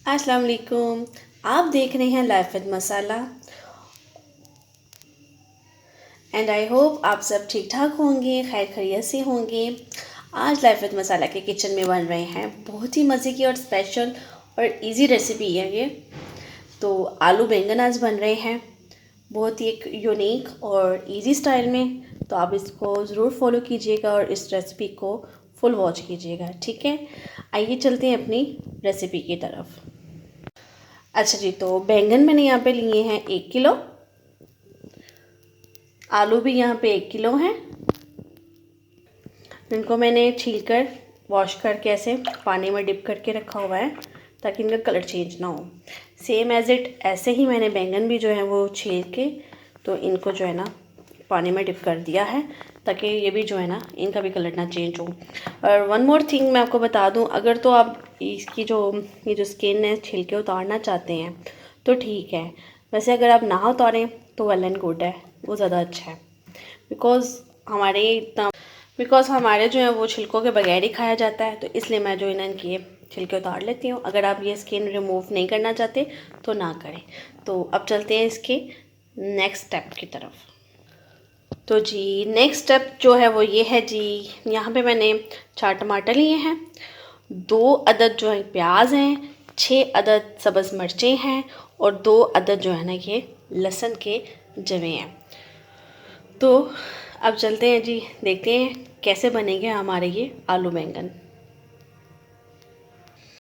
अस्सलाम वालेकुम। आप देख रहे हैं life with masala and I hope आप सब ठीक ठाक होंगे, खैर खैरियत से होंगे। आज लाइफ विद मसाला के किचन में बन रहे हैं बहुत ही मज़े की और स्पेशल और इजी रेसिपी है ये। तो आलू बैंगन आज बन रहे हैं बहुत ही एक यूनिक और इजी स्टाइल में। तो आप इसको ज़रूर फॉलो कीजिएगा और इस रेसिपी को फुल वॉच कीजिएगा, ठीक है। आइए चलते हैं अपनी रेसिपी की तरफ। अच्छा जी, तो बैंगन मैंने यहाँ पे लिए हैं 1 किलो, आलू भी यहाँ पे 1 किलो हैं। इनको मैंने छील कर वॉश करके ऐसे पानी में डिप करके रखा हुआ है ताकि इनका कलर चेंज ना हो। सेम एज़ इट ऐसे ही मैंने बैंगन भी जो है वो छील के तो इनको जो है ना पानी में डिप कर दिया है ताकि ये भी जो है ना इनका भी कलर ना चेंज हो। और वन मोर थिंग मैं आपको बता दूं, अगर तो आप इसकी ये जो स्किन है छिल के उतारना चाहते हैं तो ठीक है, वैसे अगर आप ना उतारें तो वेल एंड गुड है, वो ज़्यादा अच्छा है। बिकॉज़ हमारे जो है वो छिलकों के बगैर ही खाया जाता है, तो इसलिए मैं जो इनके छिलके उतार लेती हूँ। अगर आप ये स्किन रिमूव नहीं करना चाहते तो ना करें। तो अब चलते हैं इसके नेक्स्ट स्टेप की तरफ। तो जी नेक्स्ट स्टेप जो है वो ये है जी, यहाँ पे मैंने 4 टमाटर लिए हैं, 2 अदद जो है प्याज हैं, 6 अदद सब्ज़ मिर्चें हैं और 2 अदद जो है ना ये लहसुन के जवे हैं। तो अब चलते हैं जी, देखते हैं कैसे बनेंगे हमारे ये आलू बैंगन।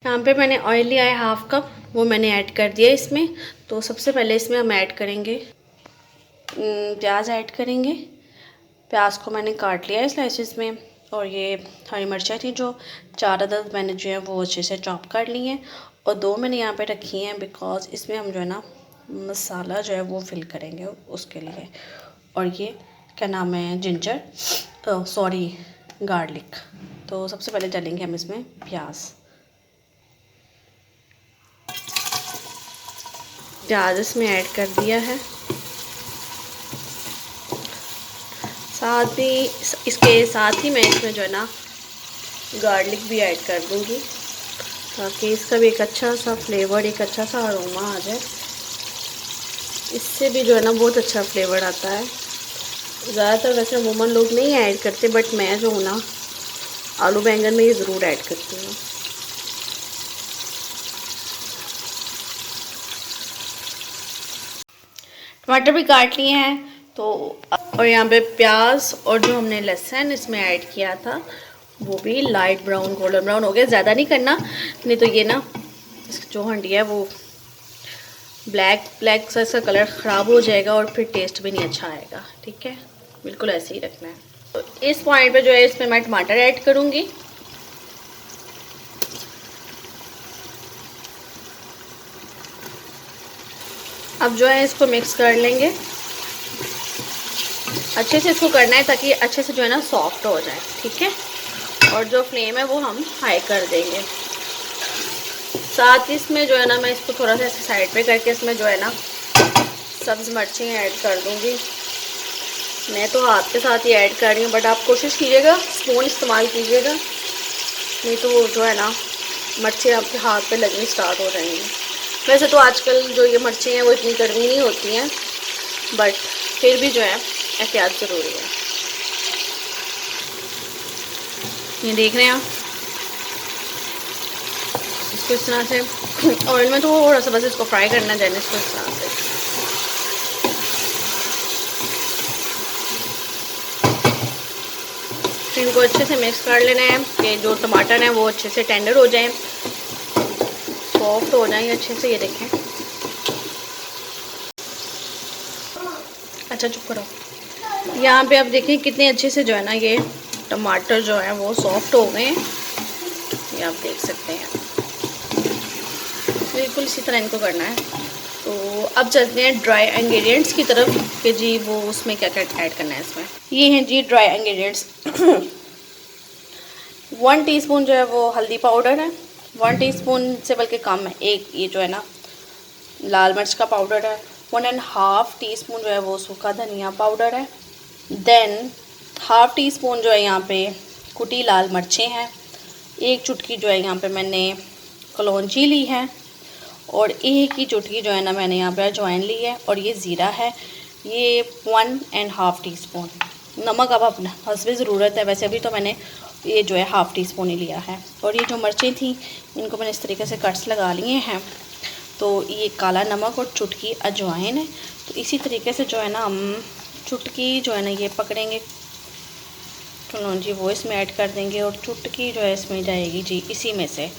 यहाँ पे मैंने ऑयल लिया है 1/2 कप, वो मैंने ऐड कर दिया इसमें। तो सबसे पहले इसमें हम ऐड करेंगे प्याज ऐड करेंगे। प्याज को मैंने काट लिया है स्लाइसिस में, और ये हरी मिर्चें थी जो 4 अदद मैंने जो है वो अच्छे से चॉप कर ली हैं, और 2 मैंने यहाँ पे रखी हैं बिकॉज़ इसमें हम जो है ना मसाला जो है वो फिल करेंगे उसके लिए। और ये क्या नाम है, जिंजर सॉरी गार्लिक। तो सबसे पहले डालेंगे हम इसमें प्याज इसमें ऐड कर दिया है। साथ ही इसके साथ ही मैं इसमें जो है ना गार्लिक भी ऐड कर दूंगी ताकि इसका भी एक अच्छा सा फ्लेवर, एक अच्छा सा अरोमा आ जाए। इससे भी जो है ना बहुत अच्छा फ्लेवर आता है। ज़्यादातर वैसे अमूमन लोग नहीं ऐड करते, बट मैं जो हूँ ना आलू बैंगन में ये ज़रूर ऐड करती हूँ। टमाटर भी काट लिए हैं तो, और यहाँ पे प्याज और जो हमने लहसुन इसमें ऐड किया था वो भी लाइट ब्राउन गोल्डन ब्राउन हो गया। ज़्यादा नहीं करना, नहीं तो ये ना जो हंडी है वो ब्लैक सा इसका कलर ख़राब हो जाएगा और फिर टेस्ट भी नहीं अच्छा आएगा, ठीक है। बिल्कुल ऐसे ही रखना है। तो इस पॉइंट पे जो है इसमें मैं टमाटर ऐड करूँगी। अब जो है इसको मिक्स कर लेंगे अच्छे से। इसको करना है ताकि अच्छे से जो है ना सॉफ्ट हो जाए, ठीक है। और जो फ्लेम है वो हम हाई कर देंगे। साथ ही इसमें जो है ना मैं इसको थोड़ा सा ऐसे साइड पे करके इसमें जो है ना सब्ज़ मिर्चें ऐड कर दूँगी। मैं तो हाथ के साथ ही ऐड कर रही हूँ, बट आप कोशिश कीजिएगा स्पून इस्तेमाल कीजिएगा, नहीं तो वो जो है ना मिर्चें आपके हाथ पे लगनी स्टार्ट हो जाएंगी। वैसे तो आजकल जो ये मिर्चें हैं वो इतनी कड़वी नहीं होती हैं, बट फिर भी जो है एहतियात ज़रूरी है। ये देख रहे हैं आप, इसको इस तरह से ऑयल में थोड़ा सा बस इसको फ्राई करना है, इसको इस तरह से। फिर इनको अच्छे से मिक्स कर लेना है कि जो टमाटर हैं वो अच्छे से टेंडर हो जाएं, सॉफ्ट हो जाएं अच्छे से। ये देखें, अच्छा चुप करो। यहाँ पे आप देखें कितने अच्छे से जो है ना ये टमाटर जो है वो सॉफ्ट हो गए हैं, ये आप देख सकते हैं। बिल्कुल इसी तरह इनको करना है। तो अब चलते हैं ड्राई इंग्रेडिएंट्स की तरफ कि जी वो उसमें क्या क्या ऐड करना है इसमें। ये हैं जी ड्राई इंग्रेडिएंट्स। 1 टीस्पून जो है वो हल्दी पाउडर है, 1 टीस्पून से बल्कि कम है, एक ये जो है ना लाल मिर्च का पाउडर है, 1.5 टीस्पून जो है वो सूखा धनिया पाउडर है। देन 1/2 टीस्पून जो है यहाँ पे कुटी लाल मिर्चें हैं, 1 चुटकी जो है यहाँ पे मैंने कलौंजी ली है, और एक ही चुटकी जो है ना मैंने यहाँ पे अजवाइन ली है, और ये ज़ीरा है, ये 1.5 टीस्पून। नमक अब अपना हस्बे ज़रूरत है, वैसे अभी तो मैंने ये जो है 1/2 टीस्पून ही लिया है। और ये जो मिर्चें थी इनको मैंने इस तरीके से कट्स लगा लिए हैं। तो ये काला नमक और चुटकी अजवाइन है। तो इसी तरीके से जो है ना हम चुटकी जो है ना ये पकड़ेंगे, कलौंजी वो इसमें ऐड कर देंगे, और चुटकी जो है इसमें जाएगी जी इसी में से,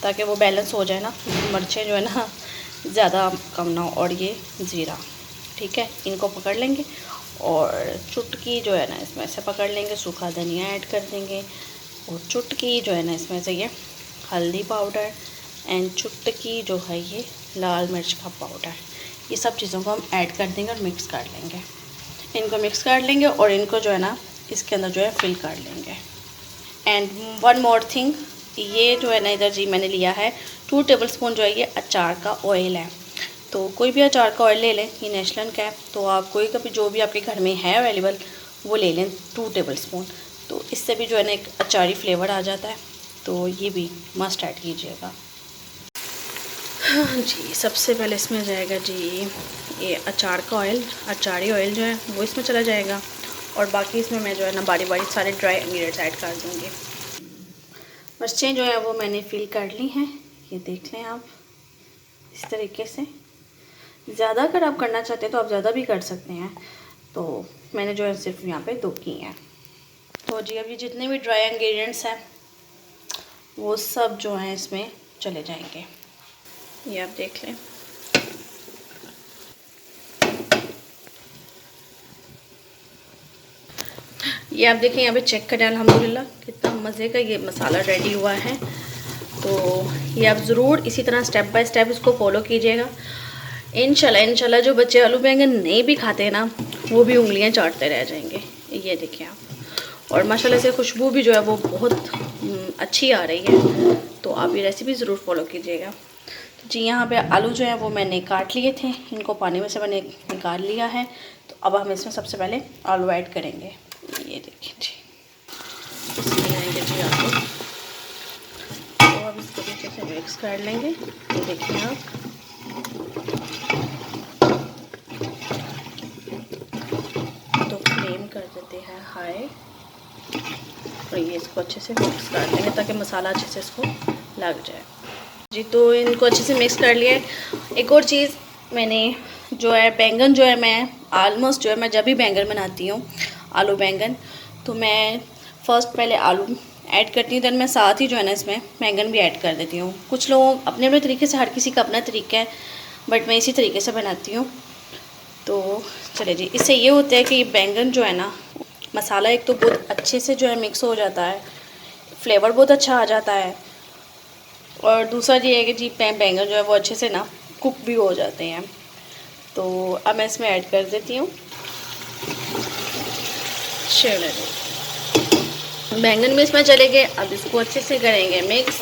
ताकि वो बैलेंस हो जाए ना, मिर्चें जो है ना ज़्यादा कम ना हो। और ये ज़ीरा, ठीक है, इनको पकड़ लेंगे। और चुटकी जो है ना इसमें से पकड़ लेंगे, सूखा धनिया ऐड कर देंगे, और चुटकी जो है ना इसमें से ये हल्दी पाउडर, एंड चुटकी जो है ये लाल मिर्च का पाउडर, ये सब चीज़ों को हम ऐड कर देंगे और मिक्स कर लेंगे। इनको मिक्स कर लेंगे और इनको जो है ना इसके अंदर जो है फिल कर लेंगे। एंड वन मोर थिंग, ये जो है ना इधर जी मैंने लिया है 2 टेबलस्पून जो है ये अचार का ऑयल है। तो कोई भी अचार का ऑयल ले लें, ये नेशनल का है, तो आप कोई का भी जो भी आपके घर में है अवेलेबल वो ले लें 2 टेबलस्पून। तो इससे भी जो है ना एक अचारी फ्लेवर आ जाता है, तो ये भी मस्ट ऐड कीजिएगा। हाँ जी, सबसे पहले इसमें जाएगा जी ये अचार का ऑयल, अचारी ऑयल जो है वो इसमें चला जाएगा, और बाकी इसमें मैं जो है ना बारी बारी सारे ड्राई इंग्रेडिएंट्स ऐड कर दूँगी। मिर्चें जो है वो मैंने फिल कर ली हैं, ये देख लें आप इस तरीके से। ज़्यादा अगर आप करना चाहते हैं तो आप ज़्यादा भी कर सकते हैं, तो मैंने जो है सिर्फ यहाँ पे 2 की हैं। तो जी अब ये जितने भी ड्राई इंग्रेडिएंट्स हैं वो सब जो हैं इसमें चले जाएंगे, ये आप देख लें। ये आप देखें, यहाँ पे चेक करें, अल्हम्दुलिल्लाह कितना मज़े का ये मसाला रेडी हुआ है। तो ये आप ज़रूर इसी तरह स्टेप बाय स्टेप इसको फॉलो कीजिएगा। इंशाल्लाह जो बच्चे आलू बैंगन नहीं भी खाते हैं ना वो भी उंगलियां चाटते रह जाएंगे। ये देखिए आप, और माशाल्लाह से खुशबू भी जो है वो बहुत अच्छी आ रही है। तो आप ये रेसिपी ज़रूर फॉलो कीजिएगा। तो जी यहाँ पे आलू जो है वो मैंने काट लिए थे, इनको पानी में से मैंने निकाल लिया है। तो अब हम इसमें सबसे पहले आलू ऐड करेंगे। ये देखिए जी, इसमें जाएंगे जी आलू, तो अब इसको अच्छे से मिक्स कर लेंगे। ये देखिए आप, तो फ्लेम कर देते हैं हाई, और ये इसको अच्छे से मिक्स कर देंगे ताकि मसाला अच्छे से इसको लग जाए जी। तो इनको अच्छे से मिक्स कर लिया। एक और चीज़, मैंने जो है बैंगन जो है मैं ऑलमोस्ट जो है मैं जब भी बैंगन बनाती हूँ आलू बैंगन, तो मैं फ़र्स्ट पहले आलू ऐड करती हूँ, देन मैं साथ ही जो है ना इसमें बैंगन भी ऐड कर देती हूँ। कुछ लोग अपने अपने तरीके से, हर किसी का अपना तरीका है, बट मैं इसी तरीके से बनाती हूँ। तो चले जी, इससे ये होता है कि बैंगन जो है ना मसाला एक तो बहुत अच्छे से जो है मिक्स हो जाता है, फ्लेवर बहुत अच्छा आ जाता है, और दूसरा ये है कि जी बैंगन जो है वो अच्छे से ना कुक भी हो जाते हैं। तो अब मैं इसमें ऐड कर देती हूँ बैंगन में इसमें चले गए। अब इसको अच्छे से करेंगे मिक्स,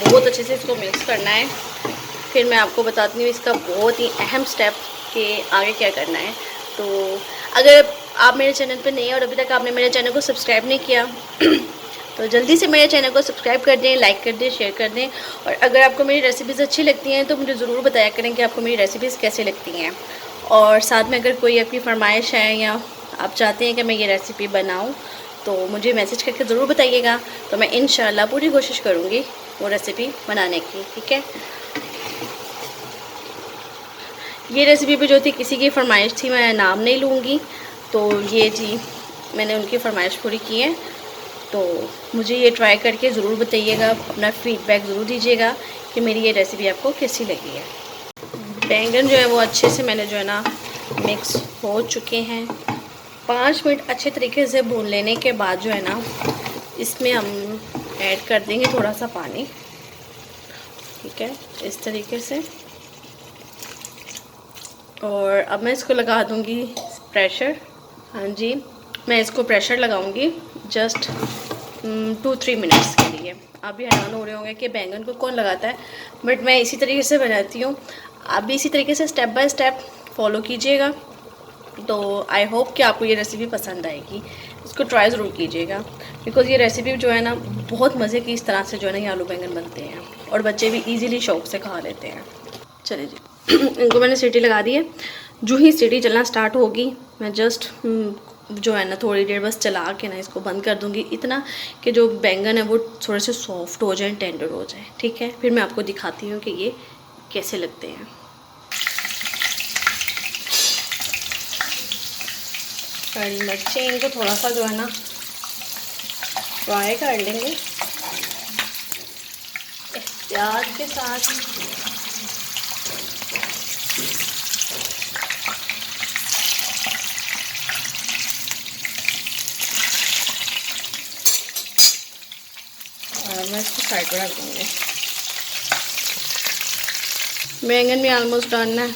बहुत अच्छे से इसको मिक्स करना है। फिर मैं आपको बताती हूँ इसका बहुत ही अहम स्टेप कि आगे क्या करना है। तो अगर आप मेरे चैनल पर नहीं हैं और अभी तक आपने मेरे चैनल को सब्सक्राइब नहीं किया तो जल्दी से मेरे चैनल को सब्सक्राइब कर दें, लाइक कर दें, शेयर कर दें। और अगर आपको मेरी रेसिपीज़ अच्छी लगती हैं तो मुझे ज़रूर बताया करें कि आपको मेरी रेसिपीज़ कैसे लगती हैं। और साथ में अगर कोई आपकी फरमाइश है या आप चाहते हैं कि मैं ये रेसिपी बनाऊं तो मुझे मैसेज करके ज़रूर बताइएगा, तो मैं इंशाल्लाह पूरी कोशिश करूँगी वो रेसिपी बनाने की। ठीक है, ये रेसिपी भी जो थी किसी की फरमाइश थी, मैं नाम नहीं लूँगी। तो ये जी मैंने उनकी फरमाइश पूरी की है। तो मुझे ये ट्राई करके ज़रूर बताइएगा, अपना फीडबैक ज़रूर दीजिएगा कि मेरी ये रेसिपी आपको कैसी लगी है। बैंगन जो है वो अच्छे से मैंने जो है ना मिक्स हो चुके हैं। 5 मिनट अच्छे तरीके से भून लेने के बाद जो है ना इसमें हम ऐड कर देंगे थोड़ा सा पानी। ठीक है, इस तरीके से। और अब मैं इसको लगा दूंगी प्रेशर। हाँ जी, मैं इसको प्रेशर लगाऊंगी जस्ट 2-3 मिनट्स के लिए। आप भी हैरान हो रहे होंगे कि बैंगन को कौन लगाता है, बट मैं इसी तरीके से बनाती हूँ। आप भी इसी तरीके से स्टेप बाय स्टेप फॉलो कीजिएगा। तो आई होप कि आपको ये रेसिपी पसंद आएगी, इसको ट्राई ज़रूर कीजिएगा, बिकॉज़ ये रेसिपी जो है ना बहुत मज़े की इस तरह से जो है ना ये आलू बैंगन बनते हैं और बच्चे भी इजीली शौक से खा लेते हैं। चलिए जी इनको मैंने सीटी लगा दी है। जो ही सीटी चलना स्टार्ट होगी मैं जस्ट जो है ना थोड़ी देर बस चला के ना इसको बंद कर दूँगी, इतना कि जो बैंगन है वो थोड़े से सॉफ्ट हो जाए, टेंडर हो जाए। ठीक है, फिर मैं आपको दिखाती हूँ कि ये कैसे लगते हैं। हरी मिर्ची इनको थोड़ा सा जो है ना फ्राई कर लेंगे प्याज के साथ। और मैं इसको साइड पर रख दूँगी। बैंगन भी ऑलमोस्ट डन है।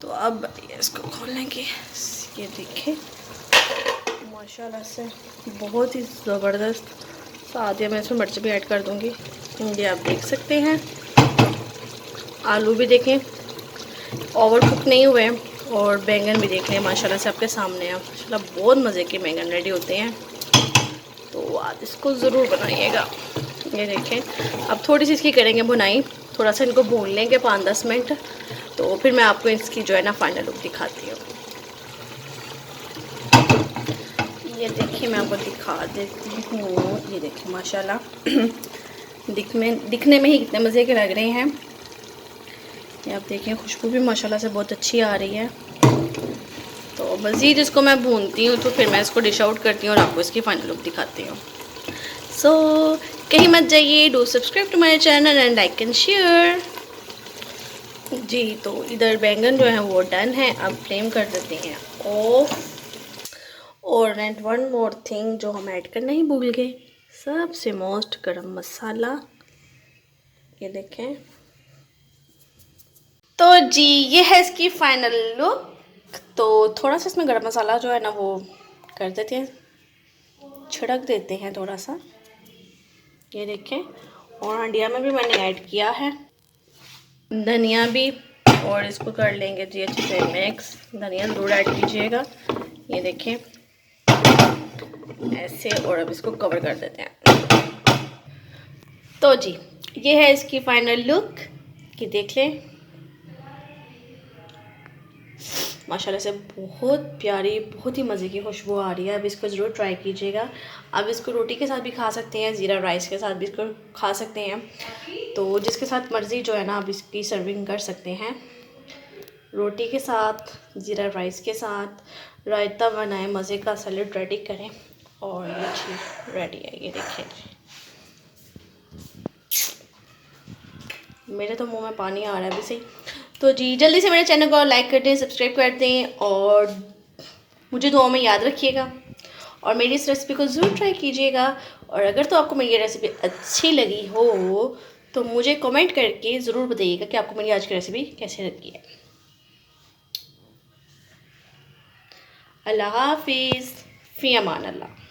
तो अब इसको खोल लेंगे। ये देखिए माशाल्लाह से बहुत ही ज़बरदस्त स्वाद है। मैं इसमें मिर्च भी ऐड कर दूँगी। ये आप देख सकते हैं। आलू भी देखें ओवर कुक नहीं हुए और बैंगन भी देख लें माशाल्लाह से आपके सामने है। माशाल्लाह बहुत मज़े के बैंगन रेडी होते हैं, तो आप इसको ज़रूर बनाइएगा। ये देखें अब थोड़ी सी इसकी करेंगे भुनाई, थोड़ा सा इनको भून लेंगे 5-10 मिनट, तो फिर मैं आपको इसकी जो है ना फाइनल लुक दिखाती हूँ। ये देखिए मैं आपको दिखा देती हूँ। ये देखिए माशाल्लाह दिखने में ही कितने मज़े के लग रहे हैं। ये आप देखें खुशबू भी माशाल्लाह से बहुत अच्छी आ रही है। तो मज़ीद इसको मैं भूनती हूँ तो फिर मैं इसको डिश आउट करती हूँ और आपको इसकी फाइनल लुक दिखाती हूँ। सो कहीं मत जाइए, do subscribe to my channel and like and share. जी तो इधर बैंगन जो है वो डन है। अब फ्लेम कर देते हैं ऑफ। और एंड वन मोर थिंग जो हम ऐड करना ही भूल गए, सबसे मोस्ट गरम मसाला। ये देखें। तो जी ये है इसकी फाइनल लुक। तो थोड़ा सा इसमें गरम मसाला जो है ना वो कर देते हैं, छिड़क देते हैं थोड़ा सा। ये देखें। और हंडिया में भी मैंने ऐड किया है धनिया भी, और इसको कर लेंगे जी अच्छे से मिक्स। धनिया ज़रूर ऐड कीजिएगा। ये देखें ऐसे, और अब इसको कवर कर देते हैं। तो जी ये है इसकी फाइनल लुक कि देख लें माशाल्लाह से बहुत प्यारी, बहुत ही मज़े की खुशबू आ रही है। अब इसको ज़रूर ट्राई कीजिएगा। अब इसको रोटी के साथ भी खा सकते हैं, ज़ीरा राइस के साथ भी इसको खा सकते हैं, तो जिसके साथ मर्ज़ी जो है ना आप इसकी सर्विंग कर सकते हैं। रोटी के साथ, ज़ीरा राइस के साथ, रायता बनाएं, मज़े का सैलेड रेडी करें और ये चीज़ रेडी है। ये देखिए मेरे तो मुंह में पानी आ रहा है अभी से। तो जी जल्दी से मेरे चैनल को लाइक कर दें, सब्सक्राइब कर दें और मुझे दुआ में याद रखिएगा और मेरी इस रेसिपी को ज़रूर ट्राई कीजिएगा। और अगर तो आपको मेरी ये रेसिपी अच्छी लगी हो तो मुझे कमेंट करके ज़रूर बताइएगा कि आपको मेरी आज की रेसिपी कैसे लगी है। अल्लाह हाफिज़, फ़ी अमान अल्लाह।